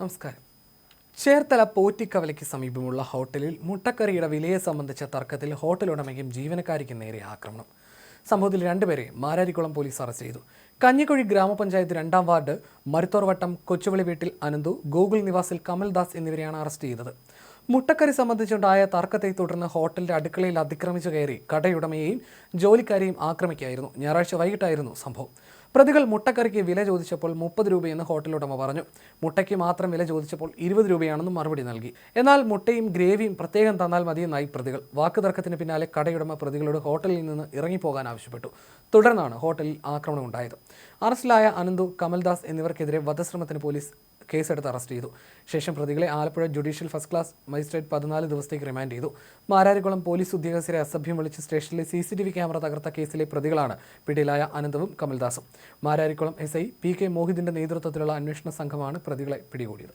നമസ്കാരം. ചേർത്തല പോറ്റിക്കവലയ്ക്ക് സമീപമുള്ള ഹോട്ടലിൽ മുട്ടക്കറിയുടെ വിലയെ സംബന്ധിച്ച തർക്കത്തിൽ ഹോട്ടൽ ഉടമയ്ക്കും ജീവനക്കാരിക്കും നേരെ ആക്രമണം. സംഭവത്തിൽ രണ്ടുപേരെ മാരാരിക്കുളം പോലീസ് അറസ്റ്റ് ചെയ്തു. കഞ്ഞിക്കുഴി ഗ്രാമപഞ്ചായത്ത് 2-ാം വാർഡ് മരുത്തോർവട്ടം കൊച്ചുവിളി വീട്ടിൽ അനന്തു, ഗോകുൽ നിവാസിൽ കമൽദാസ് എന്നിവരെയാണ് അറസ്റ്റ് ചെയ്തത്. മുട്ടക്കറി സംബന്ധിച്ചുണ്ടായ തർക്കത്തെ തുടർന്ന് ഹോട്ടലിന്റെ അടുക്കളയിൽ അതിക്രമിച്ചു കയറി കടയുടമയെയും ജോലിക്കാരെയും ആക്രമിക്കുകയായിരുന്നു. ഞായറാഴ്ച വൈകിട്ടായിരുന്നു സംഭവം. പ്രതികൾ മുട്ടക്കറിക്ക് വില ചോദിച്ചപ്പോൾ 30 രൂപയെന്ന് ഹോട്ടൽ ഉടമ പറഞ്ഞു. മുട്ടയ്ക്ക് മാത്രം വില ചോദിച്ചപ്പോൾ 20 രൂപയാണെന്നും മറുപടി നൽകി. എന്നാൽ മുട്ടയും ഗ്രേവിയും പ്രത്യേകം തന്നാൽ മതിയെന്നായി പ്രതികൾ. വാക്കുതർക്കത്തിന് പിന്നാലെ കടയുടമ പ്രതികളോട് ഹോട്ടലിൽ നിന്ന് ഇറങ്ങിപ്പോകാൻ ആവശ്യപ്പെട്ടു. തുടർന്നാണ് ഹോട്ടലിൽ ആക്രമണം ഉണ്ടായത്. അറസ്റ്റിലായ അനന്തു, കമൽദാസ് എന്നിവർക്കെതിരെ വധശ്രമത്തിന് പോലീസ് കേസെടുത്ത് അറസ്റ്റ് ചെയ്തു. ശേഷം പ്രതികളെ Alappuzha judicial first class magistrate 14 ദിവസത്തേക്ക് റിമാൻഡ് ചെയ്തു. മാരാരിക്കുളം പോലീസ് ഉദ്യോഗസ്ഥരെ അസഭ്യം വിളിച്ച് സ്റ്റേഷനിലെ CCTV ക്യാമറ തകർത്ത കേസിലെ പ്രതികളാണ് പിടിയിലായ അനന്തവും കമൽദാസും. മാരാരിക്കുളം SI PK മോഹിതിന്റെ നേതൃത്വത്തിലുള്ള അന്വേഷണ സംഘമാണ് പ്രതികളെ പിടികൂടിയത്.